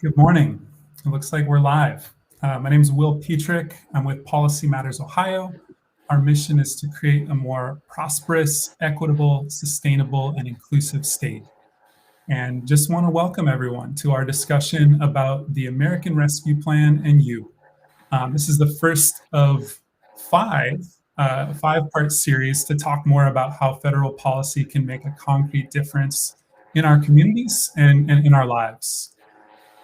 Good morning. It looks like we're live. My name is Will Petrick. I'm with Policy Matters Ohio. Our mission is to create a more prosperous, equitable, sustainable, and inclusive state. And just want to welcome everyone to our discussion about the American Rescue Plan and you. This is the first of five-part series to talk more about how federal policy can make a concrete difference in our communities and in our lives.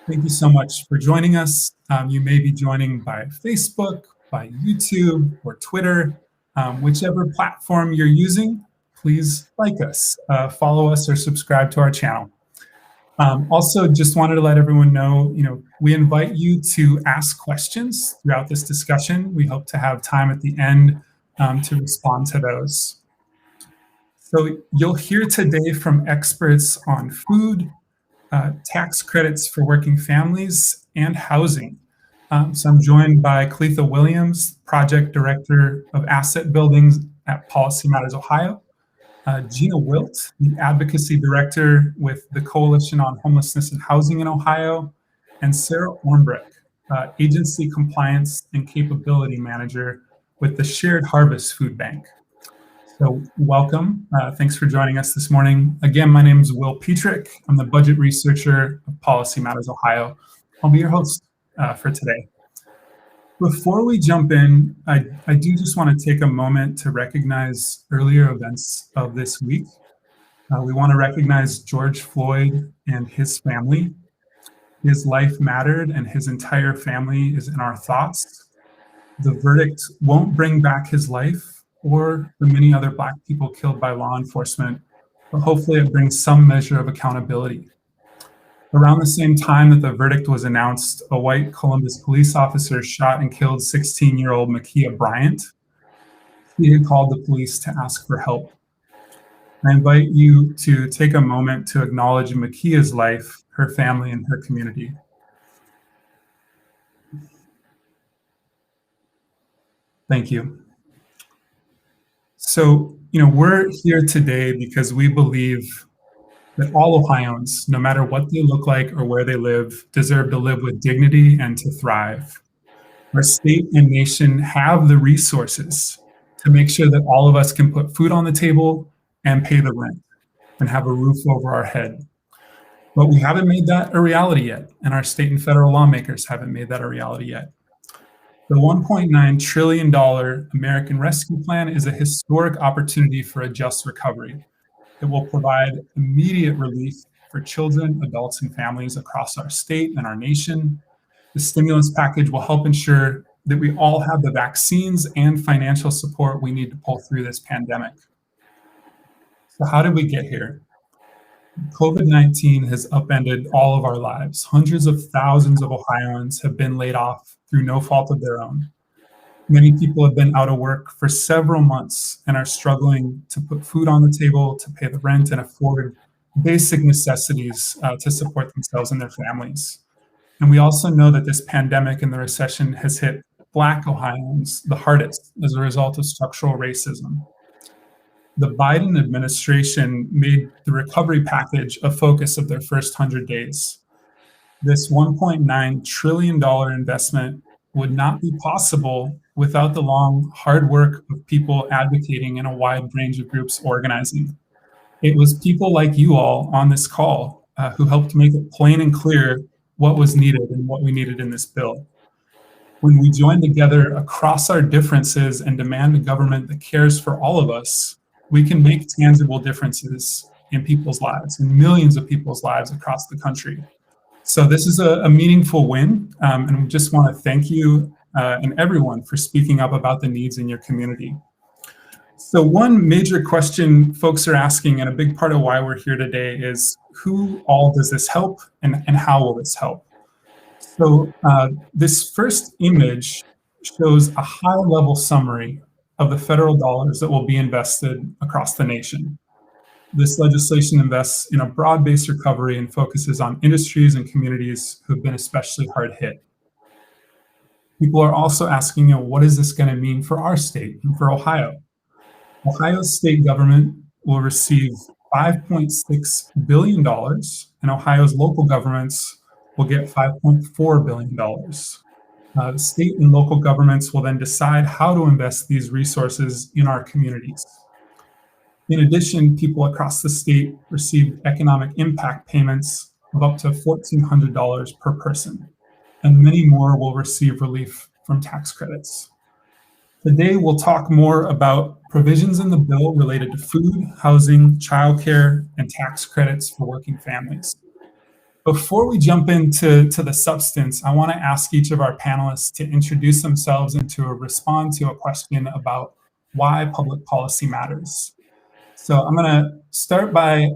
Thank you so much for joining us. You may be joining by Facebook, by YouTube, or Twitter. Whichever platform you're using, please like us, follow us, or subscribe to our channel. Also, just wanted to let everyone know, we invite you to ask questions throughout this discussion. We hope to have time at the end to respond to those. So you'll hear today from experts on food, tax credits for working families, and housing. So I'm joined by Cletha Williams, Project Director of Asset Buildings at Policy Matters Ohio, Gina Wilt, the Advocacy Director with the Coalition on Homelessness and Housing in Ohio, and Sarah Ornbreck, Agency Compliance and Capability Manager with the Shared Harvest Foodbank. So welcome. Thanks for joining us this morning. Again, my name is Will Petrick. I'm the budget researcher of Policy Matters Ohio. I'll be your host for today. Before we jump in, I do just want to take a moment to recognize earlier events of this week. We want to recognize George Floyd and his family. His life mattered and his entire family is in our thoughts. The verdict won't bring back his life or the many other Black people killed by law enforcement, but hopefully it brings some measure of accountability. Around the same time that the verdict was announced, a white Columbus police officer shot and killed 16-year-old Makia Bryant. He had called the police to ask for help. I invite you to take a moment to acknowledge Makia's life, her family, and her community. Thank you. So, we're here today because we believe that all Ohioans, no matter what they look like or where they live, deserve to live with dignity and to thrive. Our state and nation have the resources to make sure that all of us can put food on the table and pay the rent and have a roof over our head. But we haven't made that a reality yet, and our state and federal lawmakers haven't made that a reality yet. The $1.9 trillion American Rescue Plan is a historic opportunity for a just recovery. It will provide immediate relief for children, adults, and families across our state and our nation. The stimulus package will help ensure that we all have the vaccines and financial support we need to pull through this pandemic. So how did we get here? COVID-19 has upended all of our lives. Hundreds of thousands of Ohioans have been laid off through no fault of their own. Many people have been out of work for several months and are struggling to put food on the table, to pay the rent, and afford basic necessities to support themselves and their families. And we also know that this pandemic and the recession has hit Black Ohioans the hardest as a result of structural racism. The Biden administration made the recovery package a focus of their first 100 days. This $1.9 trillion investment would not be possible without the long, hard work of people advocating and a wide range of groups organizing. It was people like you all on this call who helped make it plain and clear what was needed and what we needed in this bill. When we join together across our differences and demand a government that cares for all of us, we can make tangible differences in people's lives, in millions of people's lives across the country. So this is a meaningful win, and we just want to thank you and everyone for speaking up about the needs in your community. So one major question folks are asking, and a big part of why we're here today, is who all does this help and how will this help? So this first image shows a high-level summary of the federal dollars that will be invested across the nation. This legislation invests in a broad-based recovery and focuses on industries and communities who have been especially hard hit. People are also asking, what is this going to mean for our state and for Ohio? Ohio's state government will receive $5.6 billion, and Ohio's local governments will get $5.4 billion. State and local governments will then decide how to invest these resources in our communities. In addition, people across the state receive economic impact payments of up to $1,400 per person, and many more will receive relief from tax credits. Today, we'll talk more about provisions in the bill related to food, housing, childcare, and tax credits for working families. Before we jump into the substance, I want to ask each of our panelists to introduce themselves and to respond to a question about why public policy matters. So I'm going to start by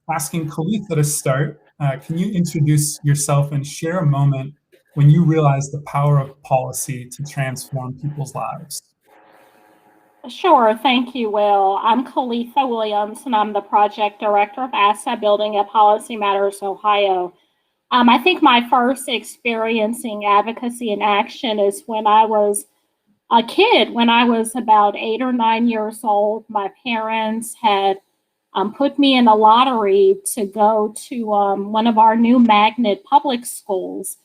asking Kalitha to start. Can you introduce yourself and share a moment when you realized the power of policy to transform people's lives? Sure, thank you, Will. I'm Kalitha Williams, and I'm the Project Director of Asset Building at Policy Matters, Ohio. I think my first experiencing advocacy in action is when I was a kid. When I was about 8 or 9 years old, my parents had put me in a lottery to go to one of our new magnet public schools.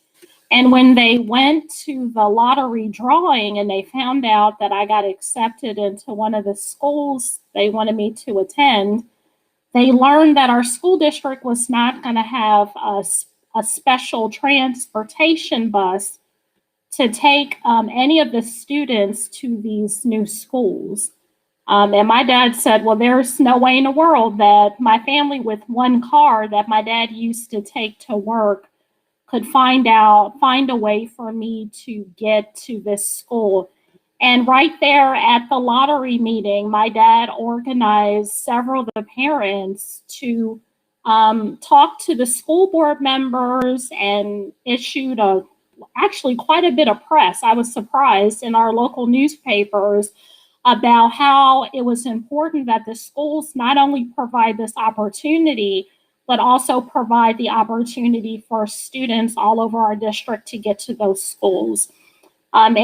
And when they went to the lottery drawing and they found out that I got accepted into one of the schools they wanted me to attend, they learned that our school district was not going to have a special transportation bus to take any of the students to these new schools. And my dad said, well, there's no way in the world that my family with one car that my dad used to take to work could find a way for me to get to this school. And right there at the lottery meeting, my dad organized several of the parents to talk to the school board members and issued actually quite a bit of press. I was surprised in our local newspapers about how it was important that the schools not only provide this opportunity, but also provide the opportunity for students all over our district to get to those schools. And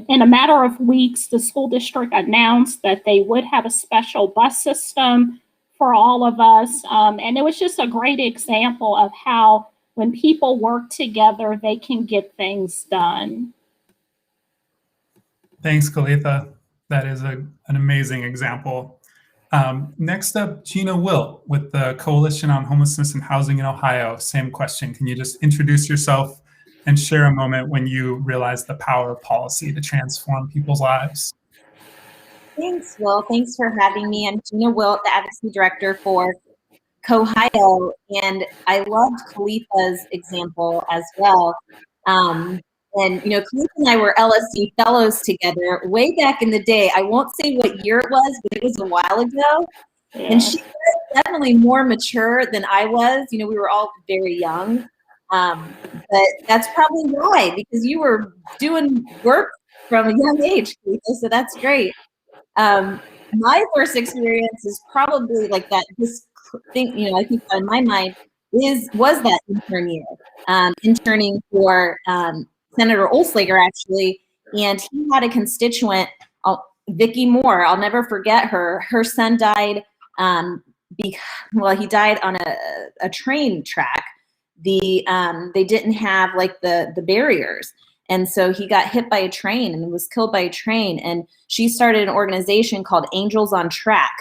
in a matter of weeks, the school district announced that they would have a special bus system for all of us. And it was just a great example of how when people work together, they can get things done. Thanks, Kalitha. That is an amazing example. Next up, Gina Wilt with the Coalition on Homelessness and Housing in Ohio. Same question. Can you just introduce yourself and share a moment when you realized the power of policy to transform people's lives? Thanks, Will. Thanks for having me. I'm Gina Wilt, the Advocacy Director for COHHIO, and I loved Kalitha's example as well. And, you know, Kalitha and I were LSD fellows together way back in the day. I won't say what year it was, but it was a while ago. Yeah. And she was definitely more mature than I was. You know, we were all very young. But that's probably why, because you were doing work from a young age, Kalitha, so that's great. My first experience is probably like that, this thing, you know, I think in my mind was that intern year, interning for Senator Olslager, actually, and he had a constituent, Vicki Moore. I'll never forget her. Her son died. He died on a train track. They didn't have like the barriers, and so he got hit by a train and was killed by a train. And she started an organization called Angels on Track,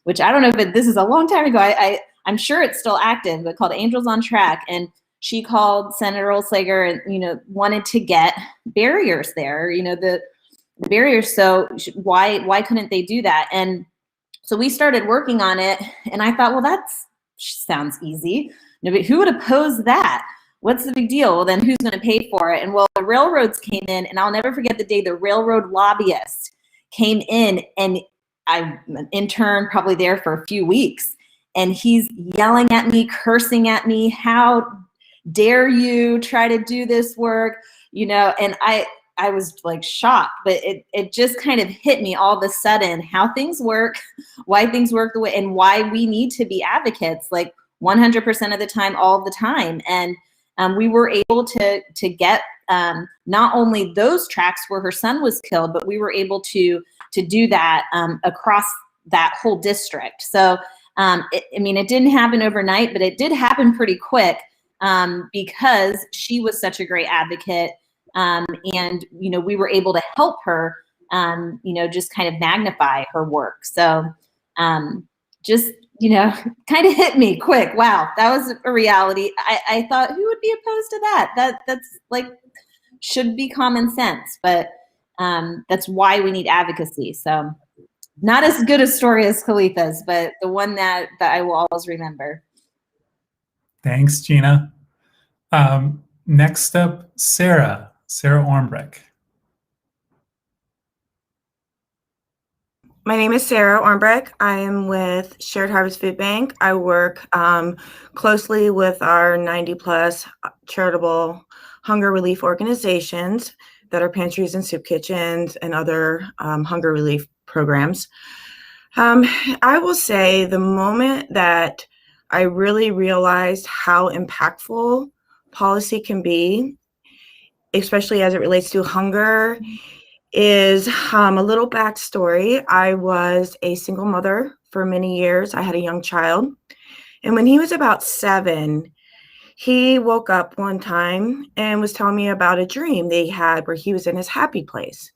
which I don't know if this is a long time ago. I'm sure it's still active, but called Angels on Track. And she called Senator Olslager and, you know, wanted to get barriers there, you know, the barriers. So why couldn't they do that? And so we started working on it, and I thought, well, that sounds easy. No, but who would oppose that? What's the big deal? Well, then who's going to pay for it? And well, the railroads came in, and I'll never forget the day the railroad lobbyist came in, and I'm an intern probably there for a few weeks, and he's yelling at me, cursing at me, how dare you try to do this work, you know? And I was like shocked, but it just kind of hit me all of a sudden how things work, why things work the way, and why we need to be advocates like 100% of the time, all the time. And we were able to get not only those tracks where her son was killed, but we were able to do that across that whole district. So I mean, it didn't happen overnight, but it did happen pretty quick. because she was such a great advocate. And, we were able to help her, just kind of magnify her work. So just, kind of hit me quick. Wow, that was a reality. I thought, who would be opposed to that? That's like, should be common sense, but that's why we need advocacy. So not as good a story as Khalifa's, but the one that I will always remember. Thanks, Gina. Next up, Sarah Ormbrecht. My name is Sarah Ormbrecht. I am with Shared Harvest Food Bank. I work closely with our 90+ charitable hunger relief organizations that are pantries and soup kitchens and other hunger relief programs. I will say the moment that I really realized how impactful policy can be, especially as it relates to hunger, is a little backstory. I was a single mother for many years. I had a young child. And when he was about 7, he woke up one time and was telling me about a dream they had where he was in his happy place.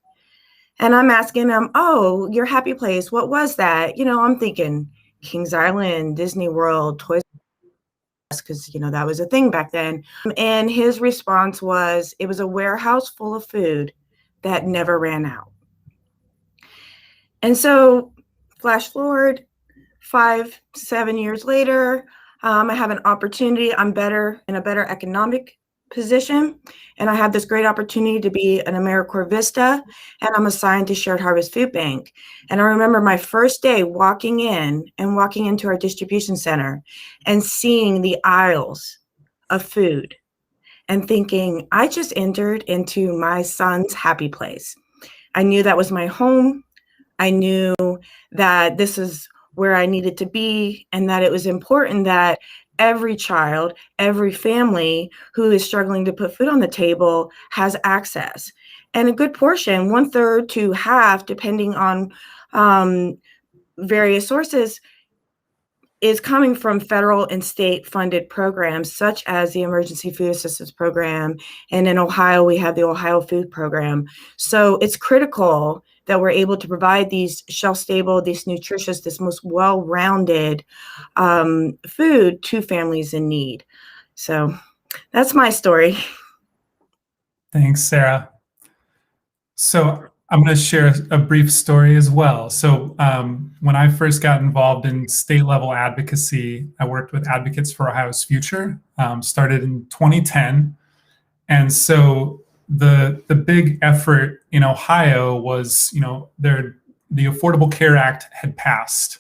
And I'm asking him, oh, your happy place, what was that? I'm thinking Kings Island, Disney World, Toys R Us, because, that was a thing back then. And his response was, it was a warehouse full of food that never ran out. And so flash forward 5-7 years later, I have an opportunity. I'm in a better economic position, and I have this great opportunity to be an AmeriCorps Vista, and I'm assigned to Shared Harvest Food Bank. And I remember my first day walking into our distribution center and seeing the aisles of food and thinking, I just entered into my son's happy place. I knew that was my home. I knew that this is where I needed to be, and that it was important that every child, every family who is struggling to put food on the table has access. And a good portion, 1/3 to half, depending on various sources, is coming from federal and state funded programs such as the Emergency Food Assistance Program. And in Ohio, we have the Ohio Food Program. So it's critical that we're able to provide these shelf-stable, these nutritious, this most well-rounded food to families in need. So that's my story. Thanks, Sarah. So I'm going to share a brief story as well. So when I first got involved in state level advocacy, I worked with Advocates for Ohio's Future, started in 2010. And so the big effort in Ohio was, the Affordable Care Act had passed,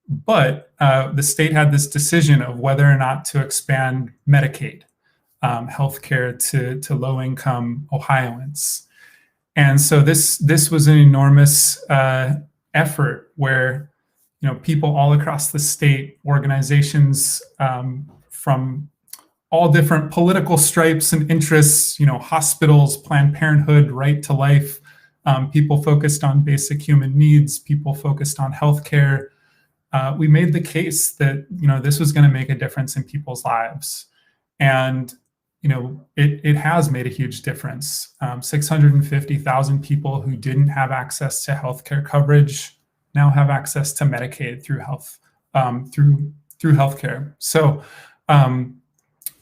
but the state had this decision of whether or not to expand Medicaid healthcare to low-income Ohioans. And so this was an enormous effort where, people all across the state, organizations from all different political stripes and interests, hospitals, Planned Parenthood, Right to Life, people focused on basic human needs, people focused on healthcare. We made the case that, this was going to make a difference in people's lives. And it has made a huge difference. 650,000 people who didn't have access to healthcare coverage now have access to Medicaid through healthcare. So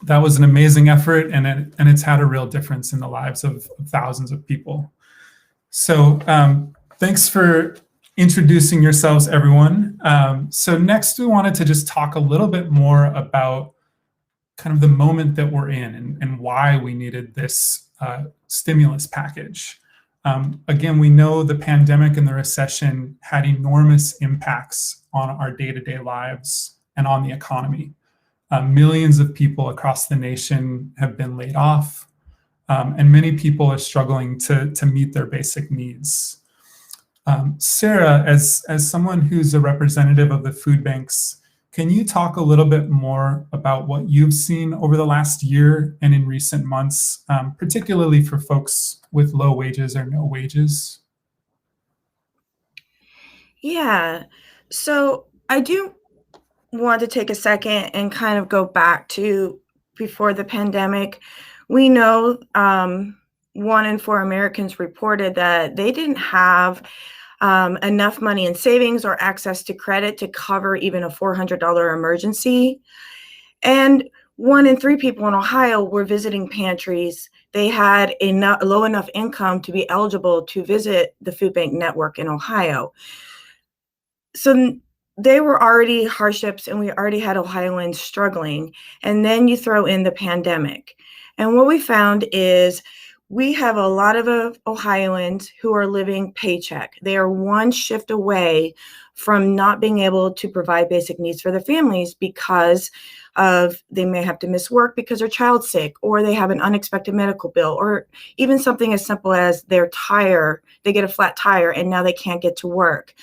that was an amazing effort, and it's had a real difference in the lives of thousands of people. So thanks for introducing yourselves, everyone. So next, we wanted to just talk a little bit more about kind of the moment that we're in and why we needed this stimulus package. Again, we know the pandemic and the recession had enormous impacts on our day-to-day lives and on the economy. Millions of people across the nation have been laid off, and many people are struggling to meet their basic needs. Sarah, as someone who's a representative of the food banks, can you talk a little bit more about what you've seen over the last year and in recent months, particularly for folks with low wages or no wages? Yeah, so I do want to take a second and kind of go back to before the pandemic, we know 1 in 4 Americans reported that they didn't have enough money in savings or access to credit to cover even a $400 emergency. And 1 in 3 people in Ohio were visiting pantries. They had a low enough income to be eligible to visit the food bank network in Ohio. So they were already hardships, and we already had Ohioans struggling. And then you throw in the pandemic. And what we found is we have a lot of Ohioans who are living paycheck. They are one shift away from not being able to provide basic needs for their families because of they may have to miss work because their child's sick, or they have an unexpected medical bill, or even something as simple as their tire, they get a flat tire and now they can't get to work.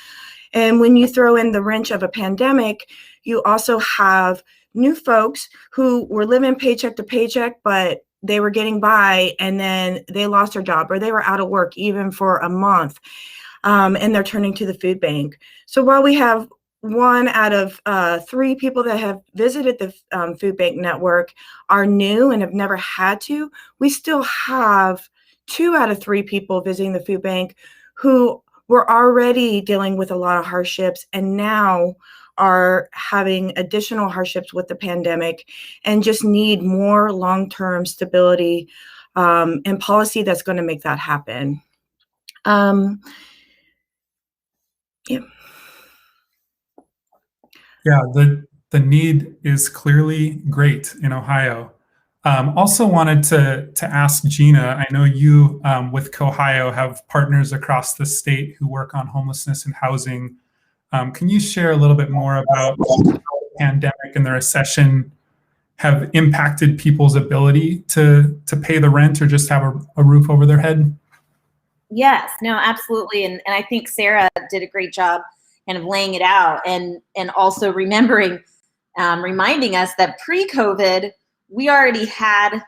And when you throw in the wrench of a pandemic, you also have new folks who were living paycheck to paycheck, but they were getting by and then they lost their job or they were out of work even for a month, and they're turning to the food bank. So while we have 1 out of 3 people that have visited the food bank network are new and have never had to, we still have 2 out of 3 people visiting the food bank who were already dealing with a lot of hardships and now are having additional hardships with the pandemic and just need more long-term stability and policy that's going to make that happen. Yeah. Yeah, the need is clearly great in Ohio. Also wanted to ask Gina, I know you with COHHIO have partners across the state who work on homelessness and housing. Can you share a little bit more about how the pandemic and the recession have impacted people's ability to pay the rent or just have a roof over their head? Yes, no, absolutely. And I think Sarah did a great job kind of laying it out and also remembering, reminding us that pre-COVID, we already had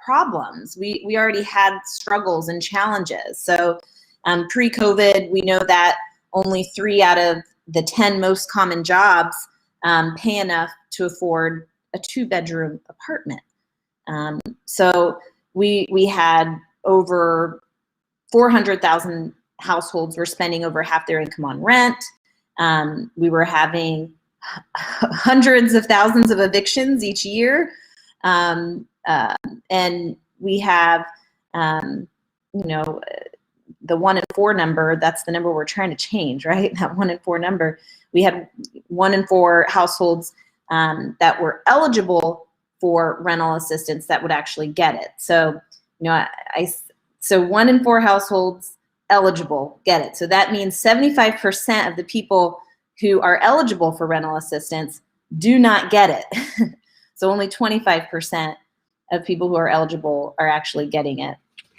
problems. We already had struggles and challenges. So pre-COVID, we know that only 3 out of the 10 most common jobs pay enough to afford a 2-bedroom apartment. So we had over 400,000 households were spending over half their income on rent. We were having hundreds of thousands of evictions each year. And we have, the 1 in 4 number, that's the number we're trying to change, right? That 1 in 4 number. We had 1 in 4 households that were eligible for rental assistance that would actually get it. So, so 1 in 4 households eligible get it. So that means 75% of the people who are eligible for rental assistance do not get it. So only 25% of people who are eligible are actually getting it.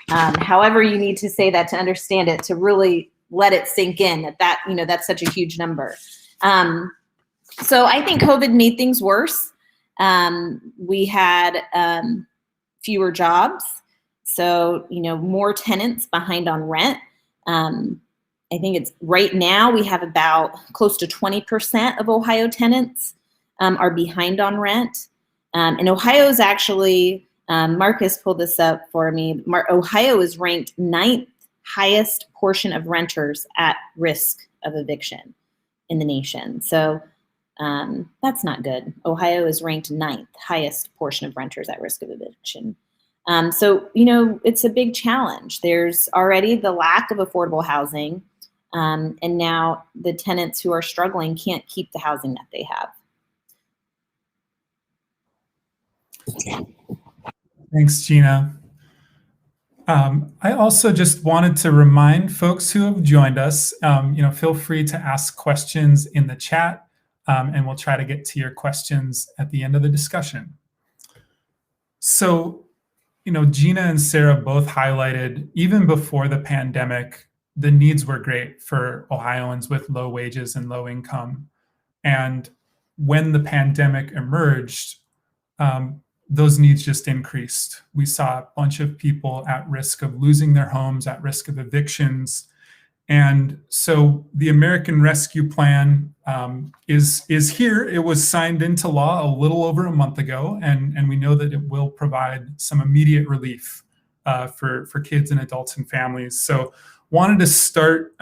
However, you need to say that to understand it, to really let it sink in that's such a huge number. So I think COVID made things worse. We had fewer jobs. So, more tenants behind on rent. I think it's right now we have about close to 20% of Ohio tenants are behind on rent. And Ohio is actually, Marcus pulled this up for me. Ohio is ranked 9th highest portion of renters at risk of eviction in the nation. So that's not good. Ohio is ranked 9th highest portion of renters at risk of eviction. So, it's a big challenge. There's already the lack of affordable housing, and now the tenants who are struggling can't keep the housing that they have. Thanks, Gina. I also just wanted to remind folks who have joined us, feel free to ask questions in the chat, and we'll try to get to your questions at the end of the discussion. So, Gina and Sarah both highlighted, even before the pandemic, the needs were great for Ohioans with low wages and low income. And when the pandemic emerged, those needs just increased. We saw a bunch of people at risk of losing their homes, at risk of evictions. And so the American Rescue Plan is here. It was signed into law a little over a month ago, and we know that it will provide some immediate relief for kids and adults and families. So wanted to start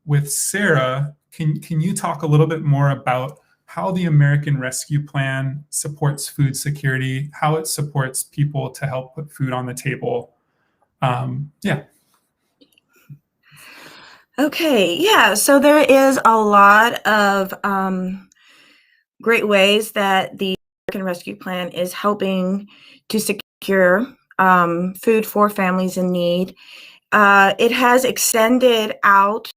with Sarah. Can you talk a little bit more about how the American Rescue Plan supports food security, how it supports people to help put food on the table? Yeah. Okay, yeah, so there is a lot of great ways that the American Rescue Plan is helping to secure food for families in need. It has extended out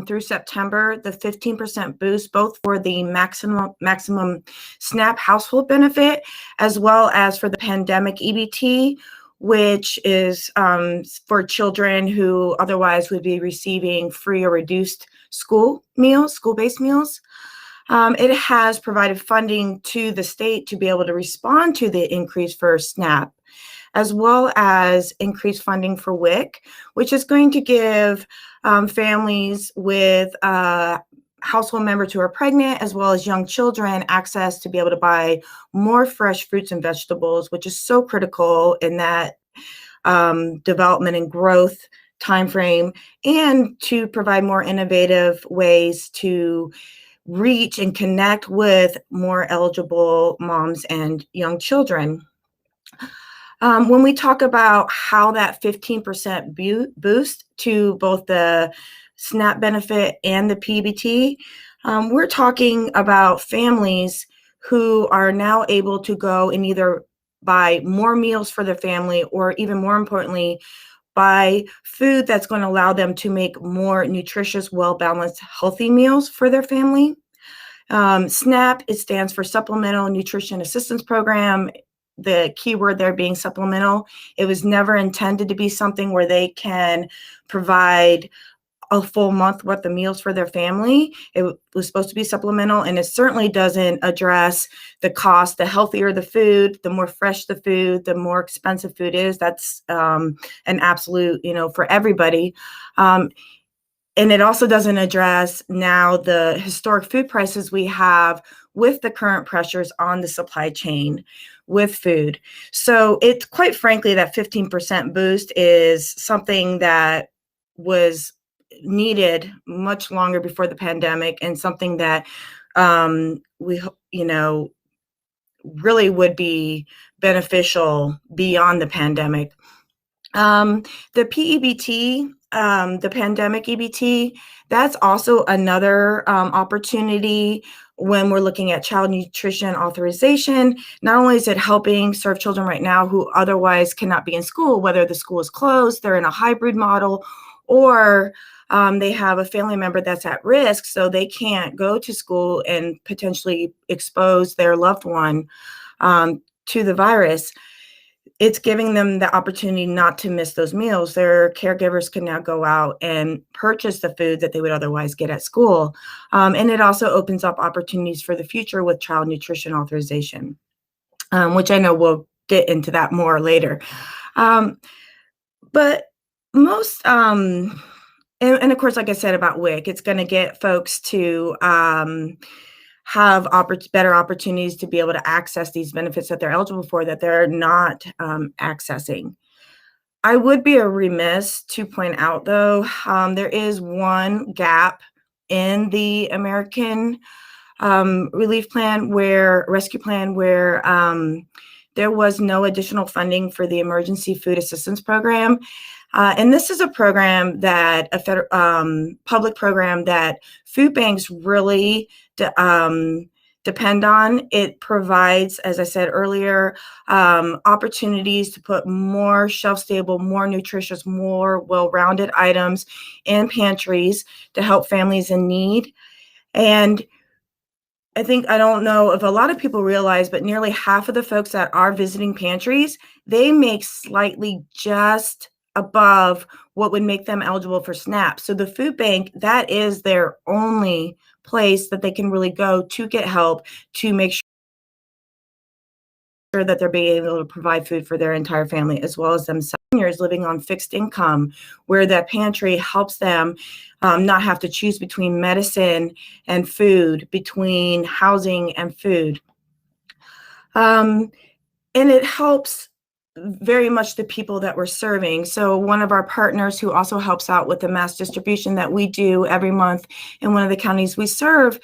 through September the 15% boost, both for the maximum SNAP household benefit, as well as for the pandemic EBT, which is for children who otherwise would be receiving free or reduced school-based meals. It has provided funding to the state to be able to respond to the increase for SNAP, as well as increased funding for WIC, which is going to give families with household members who are pregnant, as well as young children, access to be able to buy more fresh fruits and vegetables, which is so critical in that development and growth timeframe, and to provide more innovative ways to reach and connect with more eligible moms and young children. When we talk about how that 15% boost to both the SNAP benefit and the PBT, we're talking about families who are now able to go and either buy more meals for their family, or even more importantly, buy food that's going to allow them to make more nutritious, well-balanced, healthy meals for their family. SNAP, it stands for Supplemental Nutrition Assistance Program. The key word there being supplemental. It was never intended to be something where they can provide a full month worth of meals for their family. It was supposed to be supplemental, and it certainly doesn't address the cost. The healthier the food, the more fresh the food, the more expensive food is. That's an absolute, for everybody. And it also doesn't address now the historic food prices we have with the current pressures on the supply chain with food. So it's quite frankly, that 15% boost is something that was needed much longer before the pandemic, and something that we really would be beneficial beyond the pandemic. The PEBT, the pandemic EBT, that's also another opportunity when we're looking at child nutrition authorization. Not only is it helping serve children right now who otherwise cannot be in school, whether the school is closed, they're in a hybrid model, or they have a family member that's at risk, so they can't go to school and potentially expose their loved one to the virus. It's giving them the opportunity not to miss those meals. Their caregivers can now go out and purchase the food that they would otherwise get at school. And it also opens up opportunities for the future with child nutrition authorization, which I know we'll get into that more later. But most, and of course, like I said about WIC, it's going to get folks to have better opportunities to be able to access these benefits that they're eligible for, that they're not accessing. I would be remiss to point out, though, there is one gap in the American Rescue Plan where there was no additional funding for the Emergency Food Assistance Program. And this is a program that a federal public program that food banks really depend on. It provides, as I said earlier, opportunities to put more shelf-stable, more nutritious, more well-rounded items in pantries to help families in need. And I don't know if a lot of people realize, but nearly half of the folks that are visiting pantries, they make slightly just above what would make them eligible for SNAP. So the food bank, that is their only place that they can really go to get help to make that they're being able to provide food for their entire family, as well as them seniors living on fixed income, where that pantry helps them not have to choose between medicine and food, between housing and food. And it helps very much the people that we're serving. So one of our partners who also helps out with the mass distribution that we do every month in one of the counties we serve,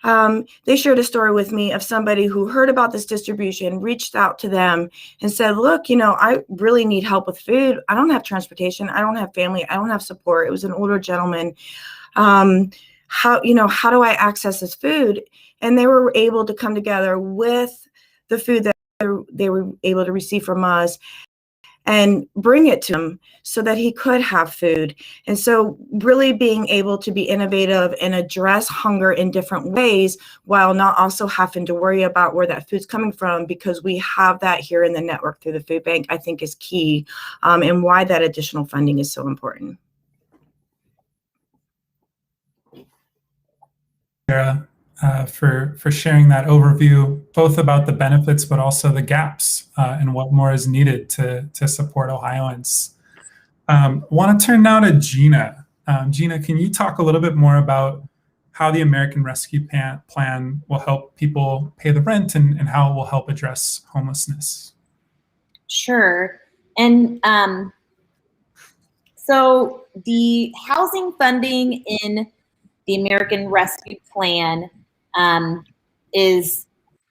they shared a story with me of somebody who heard about this distribution, reached out to them and said, look, I really need help with food. I don't have transportation. I don't have family. I don't have support. It was an older gentleman. How do I access this food? And they were able to come together with the food that they were able to receive from us and bring it to him so that he could have food. And so really being able to be innovative and address hunger in different ways while not also having to worry about where that food's coming from, because we have that here in the network through the food bank, I think is key, and why that additional funding is so important. Sarah, for sharing that overview, both about the benefits, but also the gaps and what more is needed to support Ohioans. I want to turn now to Gina. Gina, can you talk a little bit more about how the American Rescue Plan will help people pay the rent and how it will help address homelessness? Sure. And so the housing funding in the American Rescue Plan is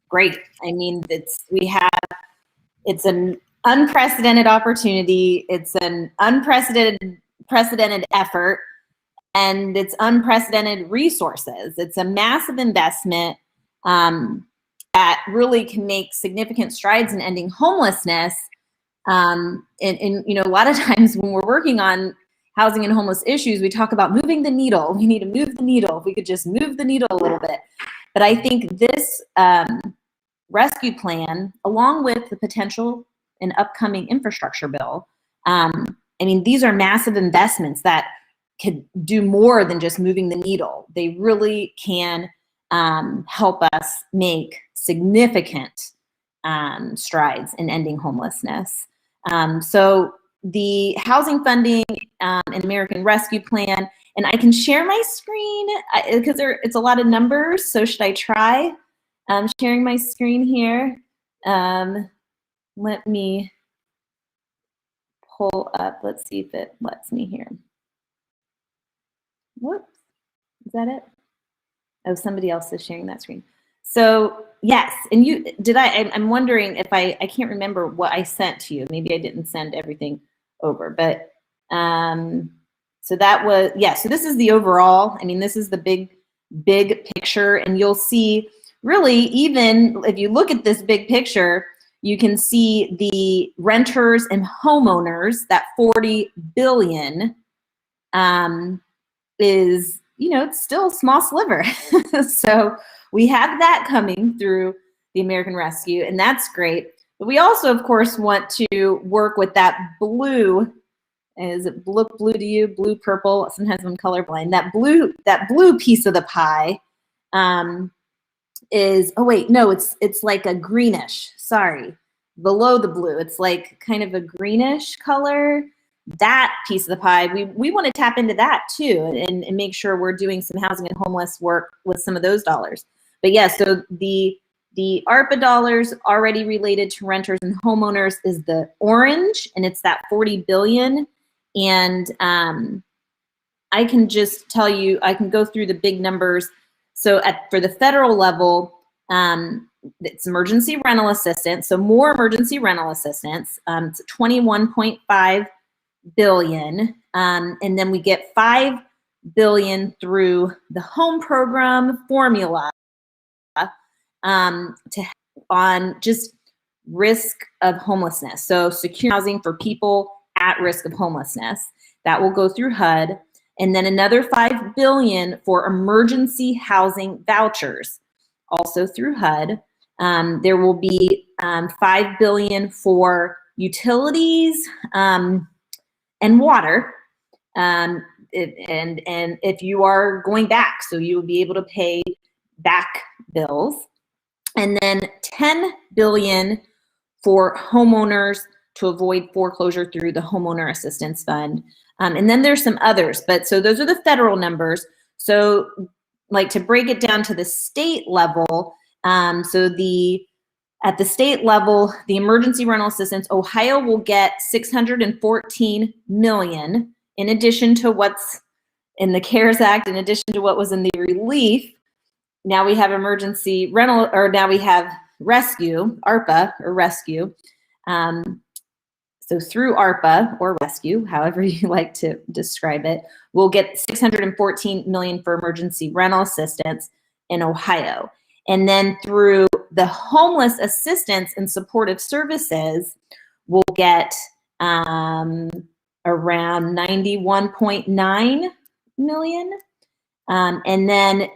great. I mean, it's an unprecedented opportunity. It's an unprecedented effort, and it's unprecedented resources. It's a massive investment that really can make significant strides in ending homelessness. And a lot of times when we're working on housing and homeless issues, we talk about moving the needle. We need to move the needle. If we could just move the needle a little bit. But I think this rescue plan, along with the potential and upcoming infrastructure bill, these are massive investments that could do more than just moving the needle. They really can help us make significant strides in ending homelessness. So the housing funding and American Rescue Plan, and I can share my screen because it's a lot of numbers. So should I try sharing my screen here? Let me pull up. Let's see if it lets me here. Whoops, is that it? Oh, somebody else is sharing that screen. So yes, and I'm wondering if I can't remember what I sent to you. Maybe I didn't send everything over, but so that was, yeah, so this is the overall. This is the big picture, and you'll see really, even if you look at this big picture, you can see the renters and homeowners, that $40 billion is, it's still a small sliver. So we have that coming through the American Rescue, and that's great. But we also, of course, want to work with that blue. Is it look blue to you? Blue, purple. Sometimes I'm colorblind. That blue piece of the pie is. Oh wait, no, it's like a greenish. Sorry, below the blue, it's like kind of a greenish color. That piece of the pie, we want to tap into that too, and make sure we're doing some housing and homeless work with some of those dollars. But yeah, so the ARPA dollars already related to renters and homeowners is the orange, and it's that $40 billion. And I can just tell you, I can go through the big numbers. So for the federal level, it's emergency rental assistance. So more emergency rental assistance. It's $21.5 billion. And then we get $5 billion through the home program formula on just risk of homelessness. So secure housing for people at risk of homelessness. That will go through HUD. And then another $5 billion for emergency housing vouchers, also through HUD. There will be $5 billion for utilities and water. And if you are going back, so you will be able to pay back bills. And then $10 billion for homeowners to avoid foreclosure through the Homeowner Assistance Fund. And then there's some others, but so those are the federal numbers. So like to break it down to the state level, at the state level, the emergency rental assistance, Ohio will get $614 million in addition to what's in the CARES Act, in addition to what was in the relief. Now we have emergency rental, or now we have rescue, ARPA or rescue. So through ARPA or rescue, however you like to describe it, we'll get $614 million for emergency rental assistance in Ohio. And then through the homeless assistance and supportive services, we'll get around 91.9 million. And then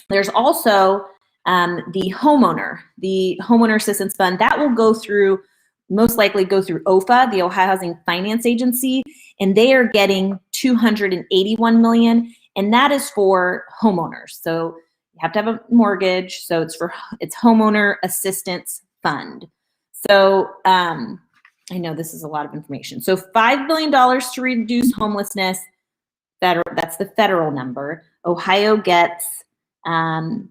there's also the homeowner assistance fund that will most likely go through OFA, the Ohio Housing Finance Agency, and they are getting $281 million, and that is for homeowners. So you have to have a mortgage, so it's homeowner assistance fund. So I know this is a lot of information. So $5 billion to reduce homelessness. That's the federal number. Ohio gets again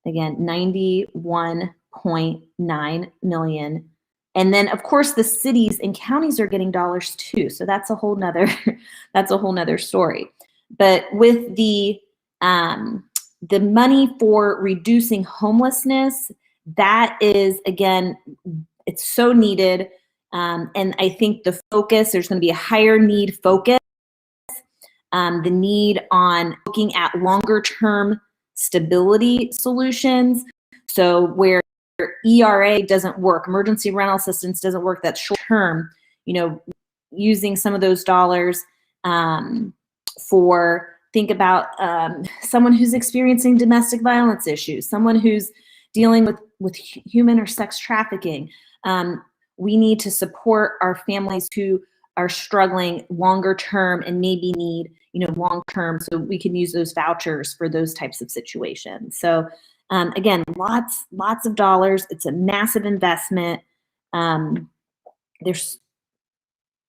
91.9 million. And then of course the cities and counties are getting dollars too. So that's a whole nother story. But with the money for reducing homelessness, that is, again, it's so needed. And I think there's going to be a higher need focus, the need on looking at longer term stability solutions. So where ERA doesn't work, emergency rental assistance doesn't work, that's short term, using some of those dollars think about someone who's experiencing domestic violence issues, someone who's dealing with human or sex trafficking. We need to support our families who are struggling longer term and maybe need, long term, so we can use those vouchers for those types of situations. So again, lots of dollars. It's a massive investment. There's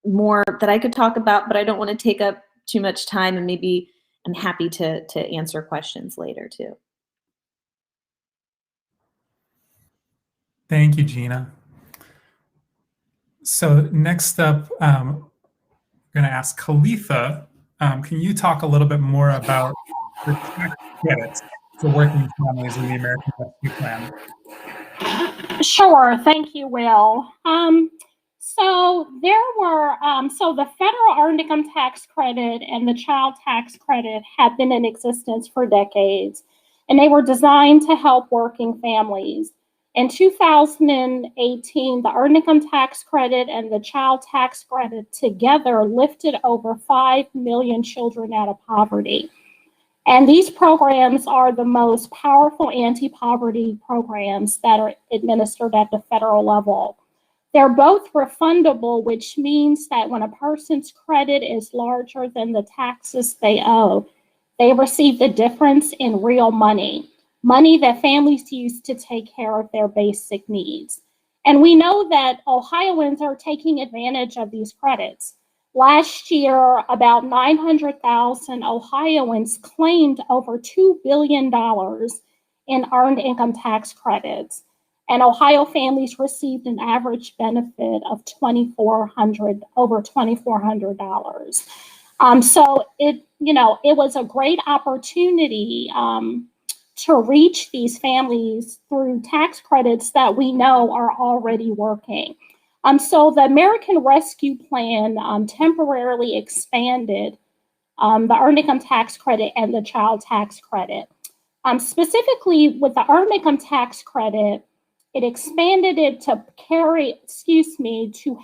more that I could talk about, but I don't want to take up too much time, and maybe I'm happy to answer questions later too. Thank you, Gina. So next up, I'm going to ask Khalifa, can you talk a little bit more about the tax credits for working families in the American Rescue Plan? Sure, thank you, Will. So the federal earned income tax credit and the child tax credit have been in existence for decades, and they were designed to help working families. In 2018, the earned income tax credit and the child tax credit together lifted over 5 million children out of poverty. And these programs are the most powerful anti-poverty programs that are administered at the federal level. They're both refundable, which means that when a person's credit is larger than the taxes they owe, they receive the difference in real money that families use to take care of their basic needs. And we know that Ohioans are taking advantage of these credits. Last year, about 900,000 Ohioans claimed over $2 billion in earned income tax credits. And Ohio families received an average benefit of over $2,400. So it was a great opportunity to reach these families through tax credits that we know are already working. So the American Rescue Plan temporarily expanded the earned income tax credit and the child tax credit. Specifically with the earned income tax credit, it expanded it to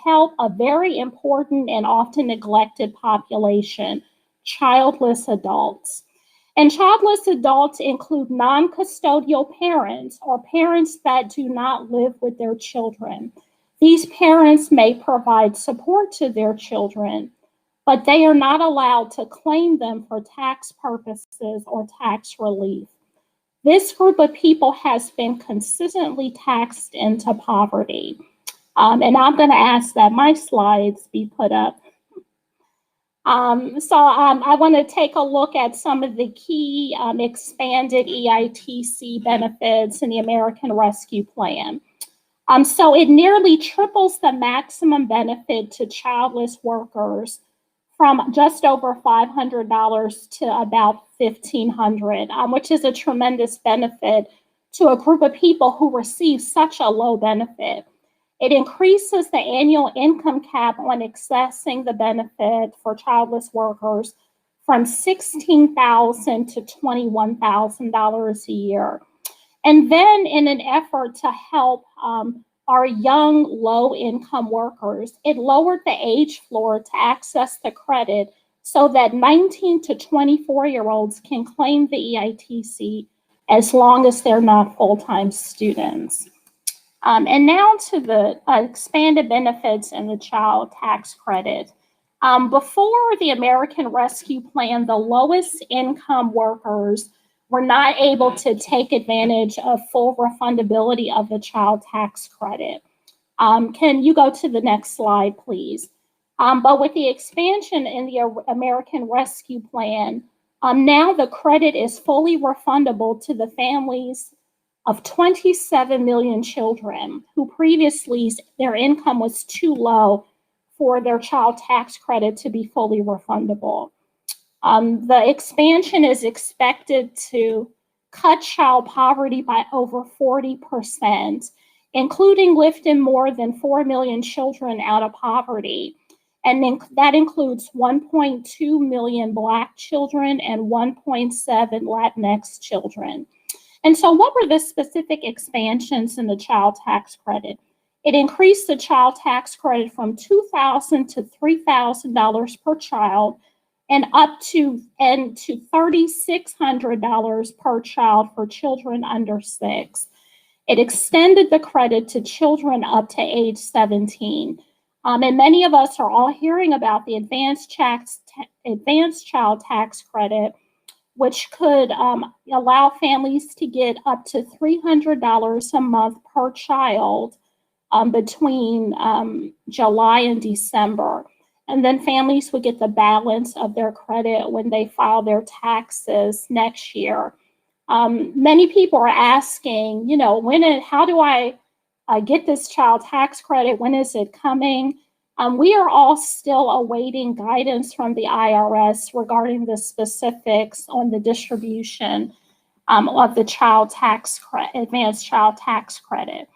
help a very important and often neglected population, childless adults. And childless adults include non-custodial parents or parents that do not live with their children. These parents may provide support to their children, but they are not allowed to claim them for tax purposes or tax relief. This group of people has been consistently taxed into poverty. And I'm going to ask that my slides be put up. I want to take a look at some of the key expanded EITC benefits in the American Rescue Plan. So it nearly triples the maximum benefit to childless workers from just over $500 to about $1,500, which is a tremendous benefit to a group of people who receive such a low benefit. It increases the annual income cap on accessing the benefit for childless workers from $16,000 to $21,000 a year. And then in an effort to help our young low-income workers, it lowered the age floor to access the credit so that 19 to 24-year-olds can claim the EITC as long as they're not full-time students. And now to the expanded benefits and the child tax credit. Before the American Rescue Plan, the lowest income workers were not able to take advantage of full refundability of the child tax credit. Can you go to the next slide, please? But with the expansion in the American Rescue Plan, now the credit is fully refundable to the families of 27 million children who previously their income was too low for their child tax credit to be fully refundable. The expansion is expected to cut child poverty by over 40%, including lifting more than 4 million children out of poverty. And that includes 1.2 million Black children and 1.7 Latinx children. And so what were the specific expansions in the child tax credit? It increased the child tax credit from $2,000 to $3,000 per child and up to $3,600 per child for children under 6. It extended the credit to children up to age 17. And many of us are all hearing about the advanced child tax credit, which could allow families to get up to $300 a month per child between July and December. And then families would get the balance of their credit when they file their taxes next year. Many people are asking, how do I get this child tax credit? When is it coming? We are all still awaiting guidance from the IRS regarding the specifics on the distribution of the advanced child tax credit.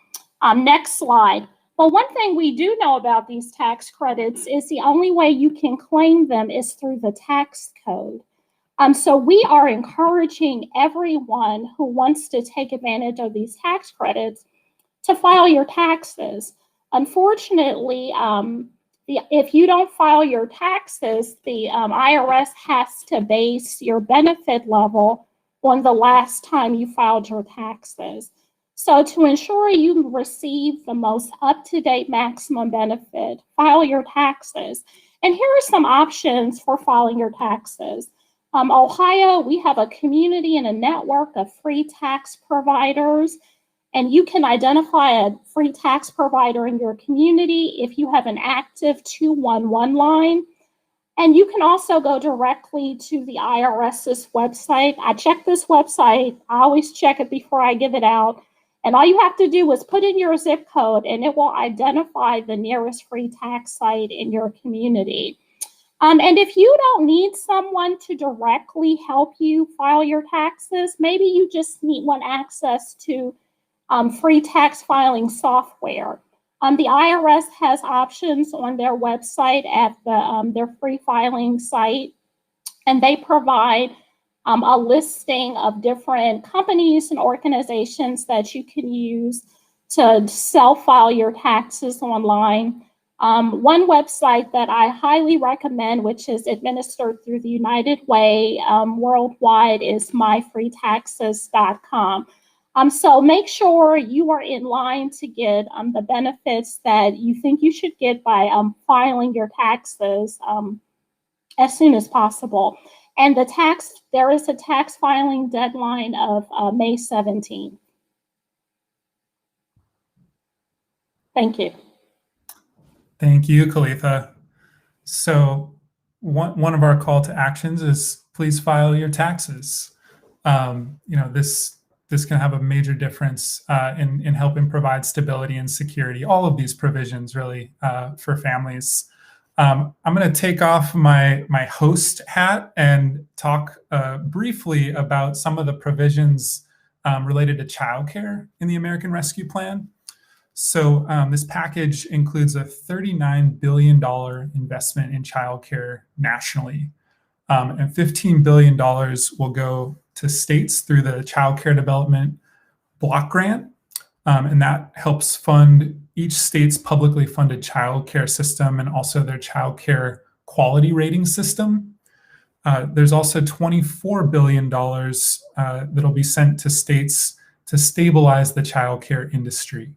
Next slide. Well, one thing we do know about these tax credits is the only way you can claim them is through the tax code. So we are encouraging everyone who wants to take advantage of these tax credits to file your taxes. Unfortunately, if you don't file your taxes, the IRS has to base your benefit level on the last time you filed your taxes. So to ensure you receive the most up-to-date maximum benefit, file your taxes. And here are some options for filing your taxes. Ohio, we have a community and a network of free tax providers, and you can identify a free tax provider in your community if you have an active 211 line. And you can also go directly to the IRS's website. I check this website. I always check it before I give it out. And all you have to do is put in your zip code and it will identify the nearest free tax site in your community. And if you don't need someone to directly help you file your taxes, maybe you just want access to free tax filing software. The IRS has options on their website at their free filing site, and they provide a listing of different companies and organizations that you can use to self-file your taxes online. One website that I highly recommend, which is administered through the United Way worldwide, is myfreetaxes.com. So make sure you are in line to get the benefits that you think you should get by filing your taxes as soon as possible. And there is a tax filing deadline of May 17th. Thank you. Thank you, Khalifa. So one of our call to actions is please file your taxes. This can have a major difference in helping provide stability and security. All of these provisions really for families. I'm going to take off my host hat and talk briefly about some of the provisions related to childcare in the American Rescue Plan. So this package includes a $39 billion investment in childcare nationally, and $15 billion will go to states through the Child Care Development Block Grant, and that helps fund each state's publicly funded child care system and also their child care quality rating system. There's also $24 billion that'll be sent to states to stabilize the child care industry.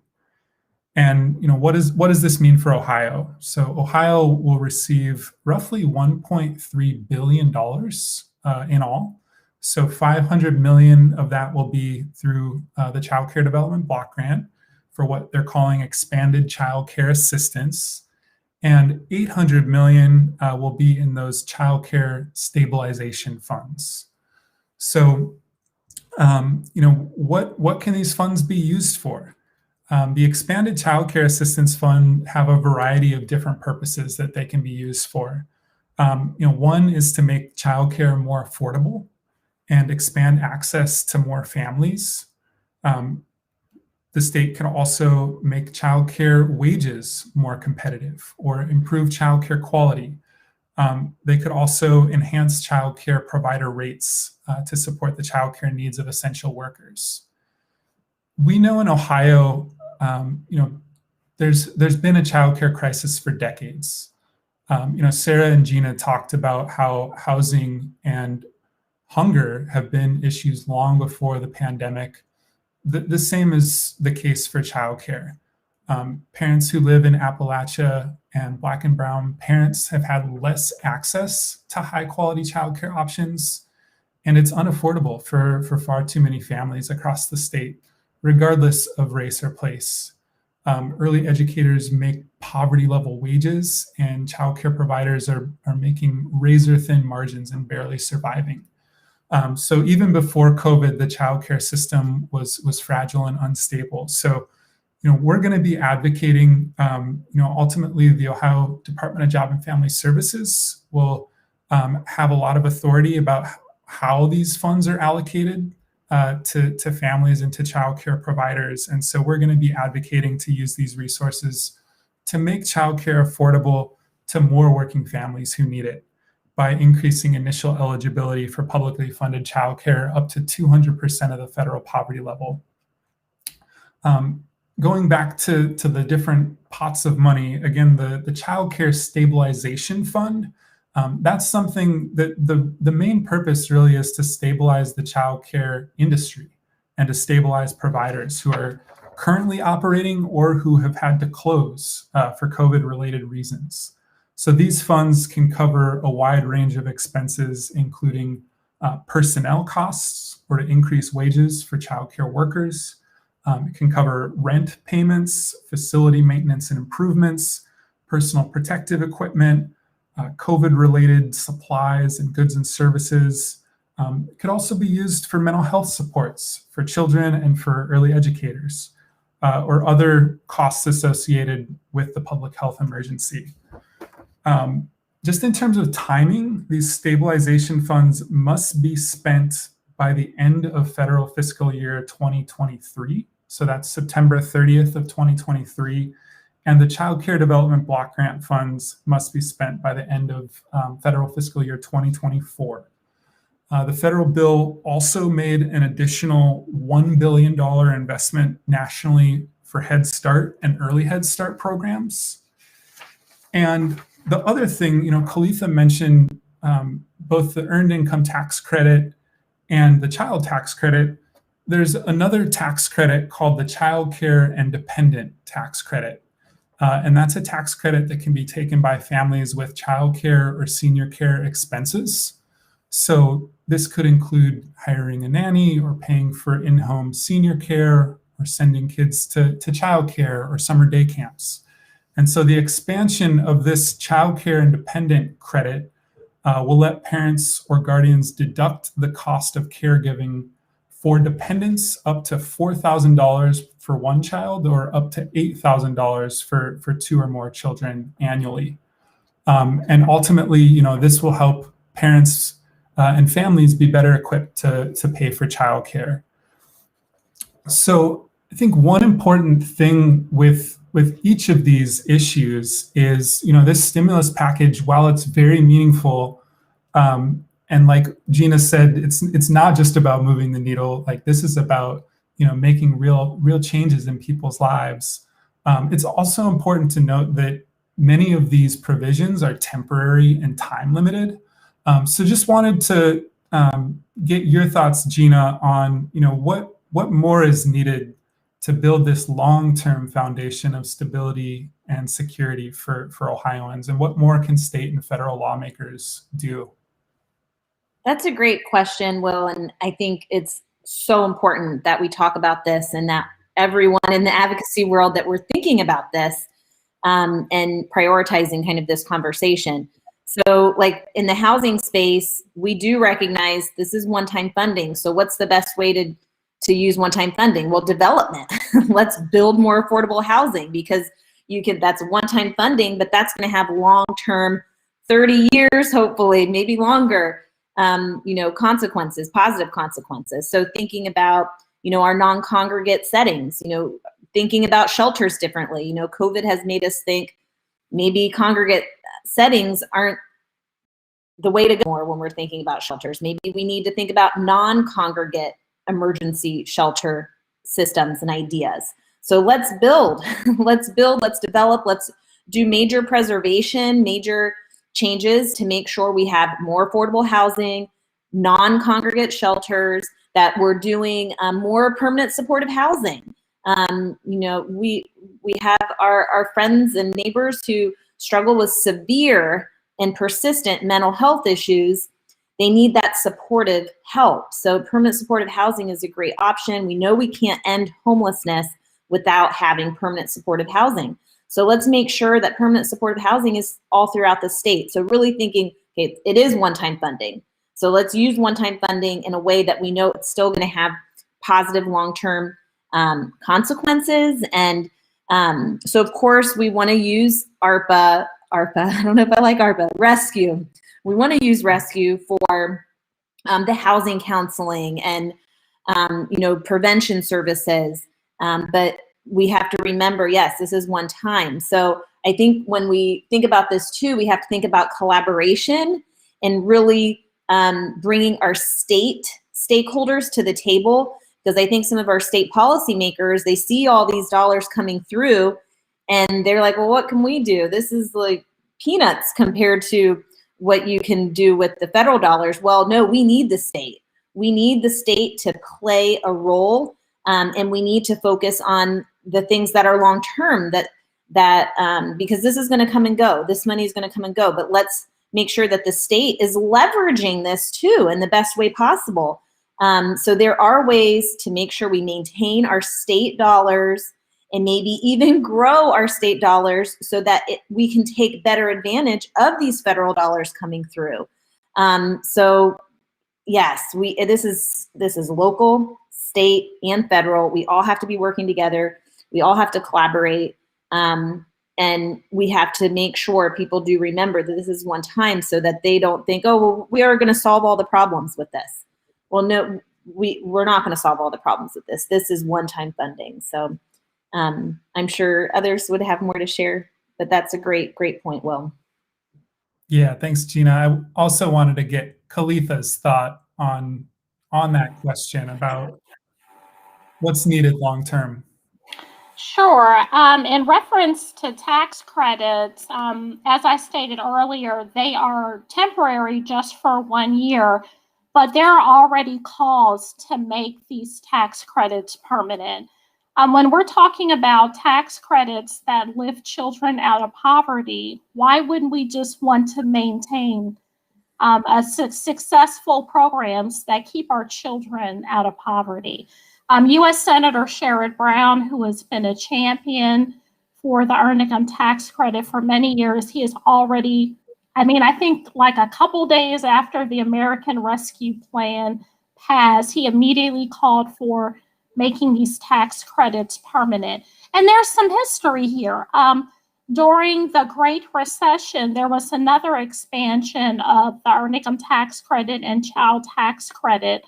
And what does this mean for Ohio? So Ohio will receive roughly $1.3 billion in all. So $500 million of that will be through the Child Care Development Block Grant for what they're calling expanded child care assistance, and $800 million will be in those child care stabilization funds. So, what can these funds be used for? The Expanded Child Care Assistance Fund have a variety of different purposes that they can be used for. One is to make childcare more affordable and expand access to more families. The state can also make childcare wages more competitive or improve childcare quality. They could also enhance childcare provider rates to support the childcare needs of essential workers. We know in Ohio, there's been a childcare crisis for decades. Sarah and Gina talked about how housing and hunger have been issues long before the pandemic. The same is the case for childcare. Parents who live in Appalachia and Black and Brown parents have had less access to high quality childcare options, and it's unaffordable for far too many families across the state, regardless of race or place. Early educators make poverty level wages, and childcare providers are making razor thin margins and barely surviving. So even before COVID, the childcare system was fragile and unstable. So, we're going to be advocating, ultimately the Ohio Department of Job and Family Services will have a lot of authority about how these funds are allocated to families and to childcare providers. And so we're going to be advocating to use these resources to make childcare affordable to more working families who need it by increasing initial eligibility for publicly funded childcare up to 200% of the federal poverty level. Going back to the different pots of money, again, the Child Care Stabilization Fund, that's something that the main purpose really is to stabilize the child care industry and to stabilize providers who are currently operating or who have had to close for COVID-related reasons. So these funds can cover a wide range of expenses, including personnel costs or to increase wages for childcare workers. It can cover rent payments, facility maintenance and improvements, personal protective equipment, COVID-related supplies and goods and services. It could also be used for mental health supports for children and for early educators, or other costs associated with the public health emergency. Just in terms of timing, these stabilization funds must be spent by the end of federal fiscal year 2023. So that's September 30th of 2023. And the Child Care Development Block Grant funds must be spent by the end of federal fiscal year 2024. The federal bill also made an additional $1 billion investment nationally for Head Start and Early Head Start programs. And the other thing, Khalifa mentioned both the Earned Income Tax Credit and the Child Tax Credit. There's another tax credit called the Child Care and Dependent Tax Credit. And that's a tax credit that can be taken by families with child care or senior care expenses. So this could include hiring a nanny or paying for in-home senior care or sending kids to childcare or summer day camps. And so the expansion of this childcare independent credit will let parents or guardians deduct the cost of caregiving for dependents up to $4,000 for one child or up to $8,000 for two or more children annually. And ultimately, this will help parents and families be better equipped to pay for childcare. So I think one important thing with each of these issues is, this stimulus package, while it's very meaningful, and like Gina said, it's not just about moving the needle. Like, this is about, making real changes in people's lives. It's also important to note that many of these provisions are temporary and time limited. So just wanted to get your thoughts, Gina, on what more is needed to build this long-term foundation of stability and security for Ohioans, and what more can state and federal lawmakers do? That's a great question, Will, and I think it's so important that we talk about this and that everyone in the advocacy world that we're thinking about this and prioritizing kind of this conversation. So like in the housing space, we do recognize this is one-time funding. So what's the best way to use one-time funding? Well, development. Let's build more affordable housing, because that's one-time funding, but that's going to have long-term, 30 years, hopefully, maybe longer, consequences, positive consequences. So thinking about, our non-congregate settings, thinking about shelters differently. COVID has made us think maybe congregate settings aren't the way to go more when we're thinking about shelters. Maybe we need to think about non-congregate emergency shelter systems and ideas. So let's build, let's develop, let's do major preservation, major changes to make sure we have more affordable housing, non-congregate shelters, that we're doing more permanent supportive housing. We have our friends and neighbors who struggle with severe and persistent mental health issues. They need that supportive help. So permanent supportive housing is a great option. We know we can't end homelessness without having permanent supportive housing. So let's make sure that permanent supportive housing is all throughout the state. So really thinking, okay, it is one-time funding. So let's use one-time funding in a way that we know it's still going to have positive long-term consequences. And so of course we want to use ARPA, I don't know if I like ARPA, rescue. We want to use rescue for the housing counseling and, prevention services. But we have to remember, yes, this is one time. So I think when we think about this too, we have to think about collaboration and really bringing our state stakeholders to the table, because I think some of our state policymakers, they see all these dollars coming through and they're like, well, what can we do? This is like peanuts compared to what you can do with the federal dollars. Well, no, we need the state. We need the state to play a role, and we need to focus on the things that are long-term, because this is going to come and go. This money is going to come and go, but let's make sure that the state is leveraging this too in the best way possible. So there are ways to make sure we maintain our state dollars and maybe even grow our state dollars so that we can take better advantage of these federal dollars coming through. So yes, this is local, state, and federal. We all have to be working together. We all have to collaborate. And we have to make sure people do remember that this is one time, so that they don't think, oh, well, we are going to solve all the problems with this. Well, no, we're not going to solve all the problems with this. This is one-time funding. So I'm sure others would have more to share, but that's a great point, Will. Yeah, thanks, Gina. I also wanted to get Kalitha's thought on that question about what's needed long-term. Sure. In reference to tax credits, as I stated earlier, they are temporary just for 1 year, but there are already calls to make these tax credits permanent. When we're talking about tax credits that lift children out of poverty, why wouldn't we just want to maintain successful programs that keep our children out of poverty. U.S. Senator Sherrod Brown, who has been a champion for the earned income tax credit for many years, he is already, I think like a couple days after the American Rescue Plan passed, he immediately called for making these tax credits permanent. And there's some history here. During the Great Recession, there was another expansion of the earned income tax credit and child tax credit.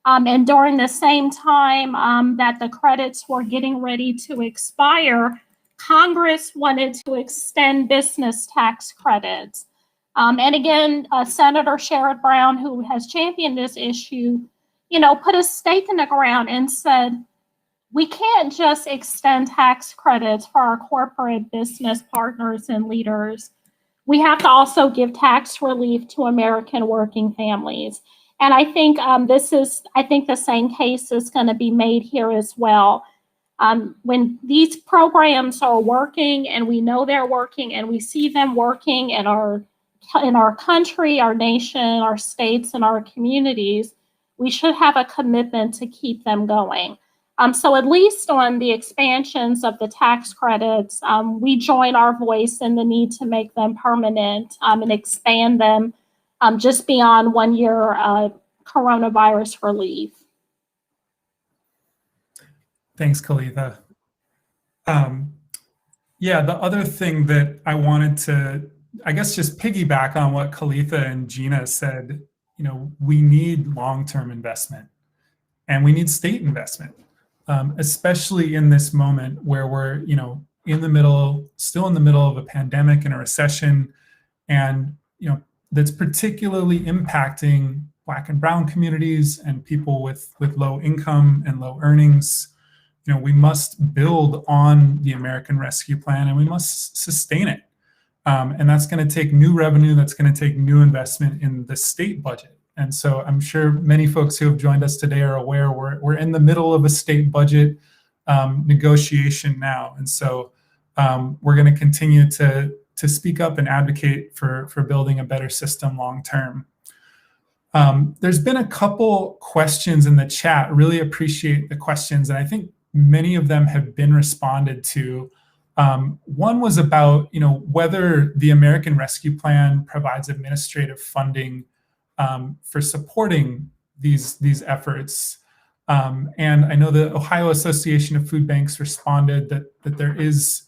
And during the same time that the credits were getting ready to expire, Congress wanted to extend business tax credits. And again, Senator Sherrod Brown, who has championed this issue, put a stake in the ground and said, we can't just extend tax credits for our corporate business partners and leaders. We have to also give tax relief to American working families. And I think the same case is going to be made here as well. When these programs are working and we know they're working and we see them working in our country, our nation, our states, and our communities, we should have a commitment to keep them going. So at least on the expansions of the tax credits, we join our voice in the need to make them permanent and expand them just beyond 1 year coronavirus relief. Thanks, Kalitha. Yeah, the other thing that I wanted to, I guess, just piggyback on what Kalitha and Gina said, we need long-term investment and we need state investment. Especially in this moment where we're, still in the middle of a pandemic and a recession, and that's particularly impacting Black and Brown communities and people with low income and low earnings. We must build on the American Rescue Plan and we must sustain it. And that's going to take new revenue. That's going to take new investment in the state budget. And so I'm sure many folks who have joined us today are aware we're in the middle of a state budget negotiation now. And so we're going to continue to speak up and advocate for building a better system long term. There's been a couple questions in the chat. Really appreciate the questions. And I think many of them have been responded to. One was about whether the American Rescue Plan provides administrative funding for supporting these efforts. And I know the Ohio Association of Food Banks responded that there is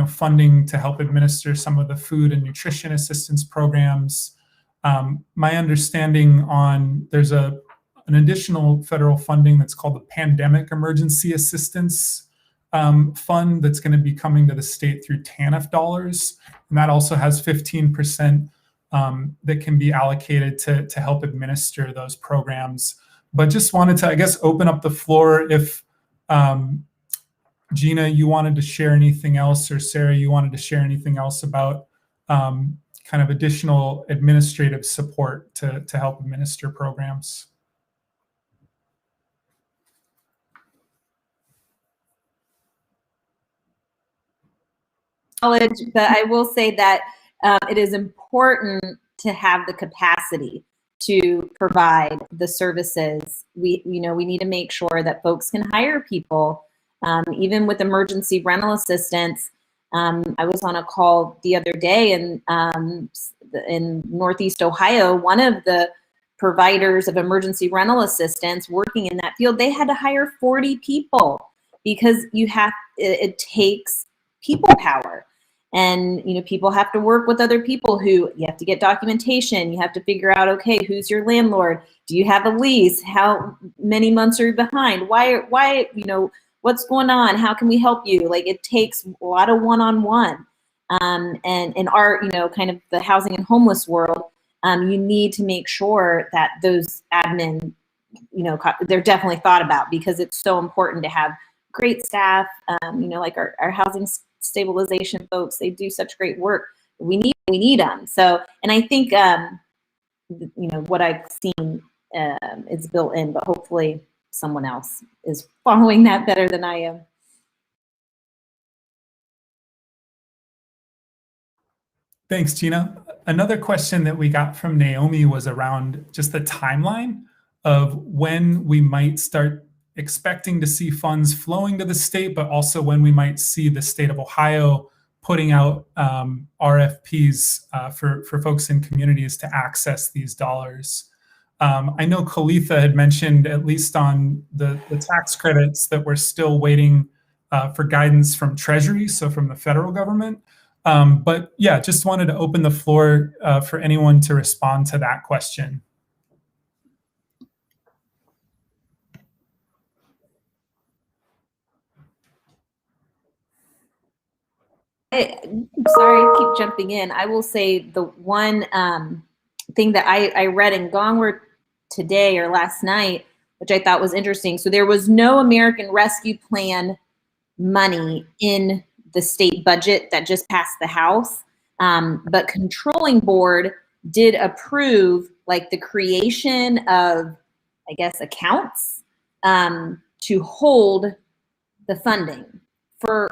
funding to help administer some of the food and nutrition assistance programs. My understanding there's an additional federal funding that's called the Pandemic Emergency Assistance Fund that's going to be coming to the state through TANF dollars. And that also has 15% that can be allocated to help administer those programs. But just wanted to, I guess, open up the floor if Gina, you wanted to share anything else, or Sarah, you wanted to share anything else about kind of additional administrative support to help administer programs. But I will say that it is important to have the capacity to provide the services. We need to make sure that folks can hire people, even with emergency rental assistance. I was on a call the other day in Northeast Ohio. One of the providers of emergency rental assistance working in that field, they had to hire 40 people because it takes people power. And people have to work with other people who you have to get documentation. You have to figure out, okay, who's your landlord? Do you have a lease? How many months are you behind? Why, what's going on? How can we help you? Like, it takes a lot of one-on-one. And in our, kind of the housing and homeless world, you need to make sure that those admin, they're definitely thought about, because it's so important to have great staff, like our housing stabilization folks. They do such great work. We need them. So, and I think, what I've seen is built in, but hopefully someone else is following that better than I am. Thanks, Gina. Another question that we got from Naomi was around just the timeline of when we might start expecting to see funds flowing to the state, but also when we might see the state of Ohio putting out RFPs for folks in communities to access these dollars. I know Kalitha had mentioned, at least on the tax credits, that we're still waiting for guidance from Treasury, so from the federal government. But yeah, just wanted to open the floor for anyone to respond to that question. I'm sorry, I keep jumping in. I will say the one thing that I read in Gongward today or last night, which I thought was interesting. So there was no American Rescue Plan money in the state budget that just passed the House, but Controlling Board did approve like the creation of, I guess, accounts to hold the funding from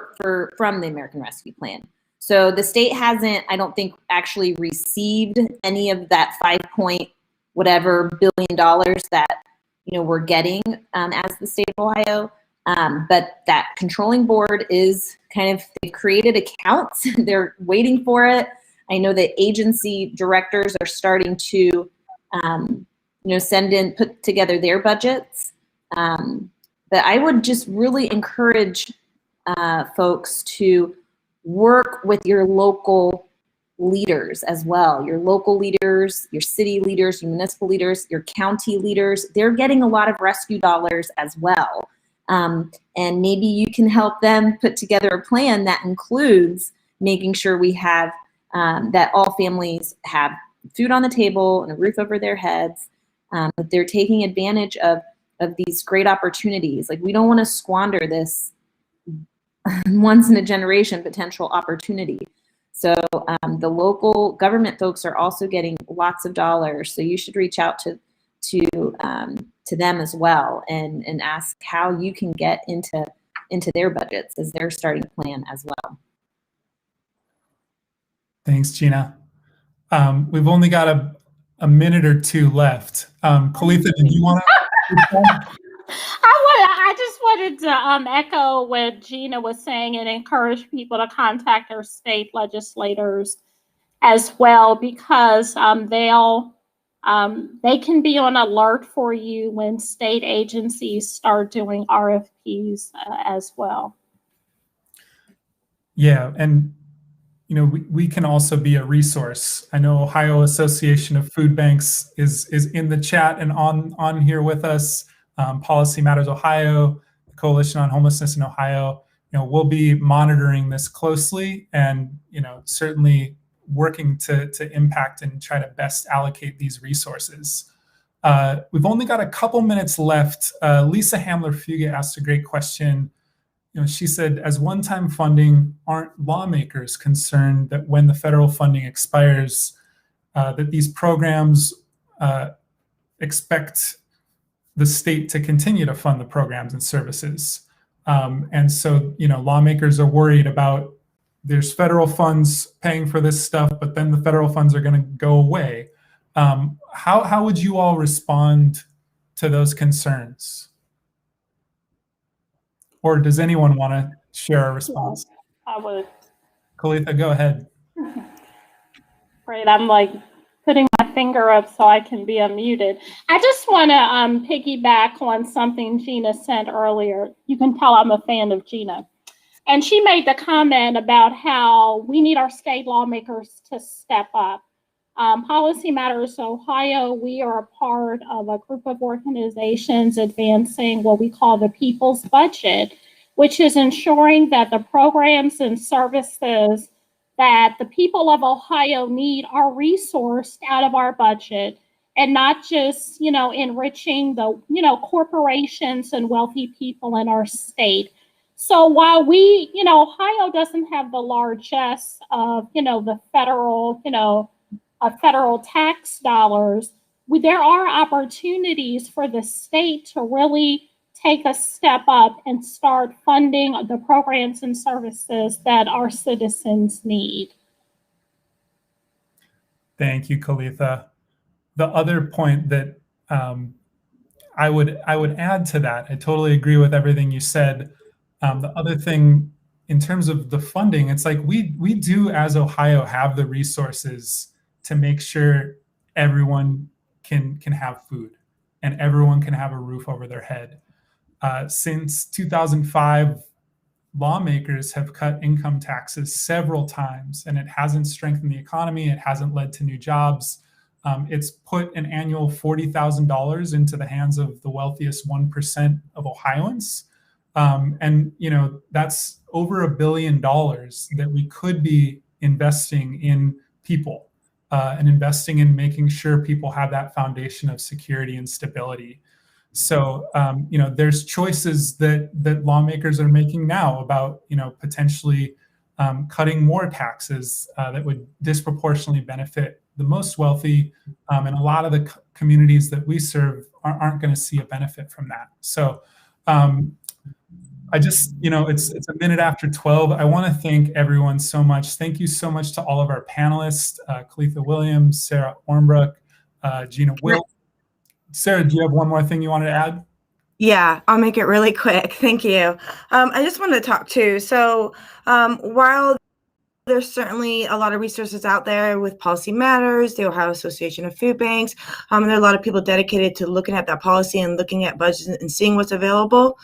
the American Rescue Plan. So the state hasn't, I don't think, actually received any of that $5 whatever billion that we're getting as the state of Ohio. But that Controlling Board is kind of, they've created accounts. They're waiting for it. I know that agency directors are starting to, put together their budgets. But I would just really encourage folks to work with your local leaders as well. Your local leaders, your city leaders, your municipal leaders, your county leaders. They're getting a lot of rescue dollars as well. And maybe you can help them put together a plan that includes making sure we have that all families have food on the table and a roof over their heads, that they're taking advantage of these great opportunities. Like, we don't want to squander this once in a generation potential opportunity. So the local government folks are also getting lots of dollars. So you should reach out to them as well and ask how you can get into their budgets as their starting plan as well. Thanks, Gina. We've only got a minute or two left. Kalitha, did you want to? I just wanted to echo what Gina was saying and encourage people to contact their state legislators as well, because they can be on alert for you when state agencies start doing RFPs as well. Yeah, and we can also be a resource. I know Ohio Association of Food Banks is in the chat and on here with us. Policy Matters Ohio, the Coalition on Homelessness in Ohio. We'll be monitoring this closely and certainly working to impact and try to best allocate these resources. We've only got a couple minutes left. Lisa Hamler-Fuga asked a great question. She said, as one-time funding, aren't lawmakers concerned that when the federal funding expires, that these programs expect the state to continue to fund the programs and services? And so, lawmakers are worried about, there's federal funds paying for this stuff, but then the federal funds are going to go away. How would you all respond to those concerns? Or does anyone want to share a response? I would. Kalitha, go ahead. Great. I'm like putting my finger up so I can be unmuted. I just want to piggyback on something Gina said earlier. You can tell I'm a fan of Gina. And she made the comment about how we need our state lawmakers to step up. Policy Matters Ohio, we are a part of a group of organizations advancing what we call the People's Budget, which is ensuring that the programs and services that the people of Ohio need are resourced out of our budget, and not just, enriching the, corporations and wealthy people in our state. So while we, Ohio doesn't have the largesse of, the federal, federal tax dollars, there are opportunities for the state to really take a step up and start funding the programs and services that our citizens need. Thank you, Kalitha. The other point that I would add to that, I totally agree with everything you said. The other thing, in terms of the funding, it's like we do as Ohio have the resources to make sure everyone can have food and everyone can have a roof over their head. Since 2005, lawmakers have cut income taxes several times, and it hasn't strengthened the economy. It hasn't led to new jobs. It's put an annual $40,000 into the hands of the wealthiest 1% of Ohioans. And, you know, that's over $1 billion that we could be investing in people and investing in making sure people have that foundation of security and stability. So, you know, there's choices that lawmakers are making now about, you know, potentially cutting more taxes that would disproportionately benefit the most wealthy, and a lot of the communities that we serve aren't going to see a benefit from that. So, I just, you know, it's a minute after 12. I want to thank everyone so much. Thank you so much to all of our panelists, Kalitha Williams, Sarah Ornbrook, Gina Wilt. Sarah, do you have one more thing you wanted to add? Yeah, I'll make it really quick. Thank you. I just wanted to talk too. So while there's certainly a lot of resources out there with Policy Matters, the Ohio Association of Food Banks, there are a lot of people dedicated to looking at that policy and looking at budgets and seeing what's available.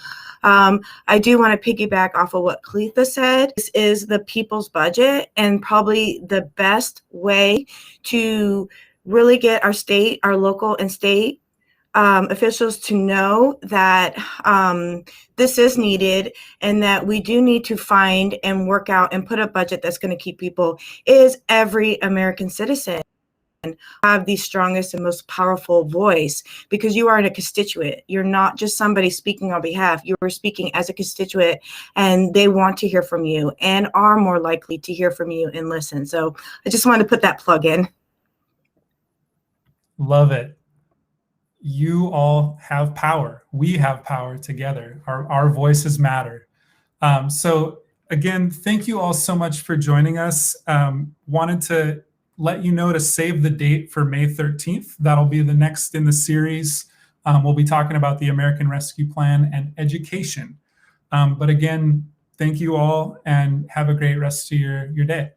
I do want to piggyback off of what Kalitha said. This is the people's budget, and probably the best way to really get our state, our local and state officials to know that this is needed and that we do need to find and work out and put a budget that's going to keep people is every American citizen have the strongest and most powerful voice, because you are a constituent. You're not just somebody speaking on behalf. You're speaking as a constituent, and they want to hear from you and are more likely to hear from you and listen. So I just wanted to put that plug in. Love it. You all have power. We have power together. Our voices matter. So again, thank you all so much for joining us. Wanted to let you know to save the date for May 13th. That'll be the next in the series. We'll be talking about the American Rescue Plan and education. But again, thank you all and have a great rest of your day.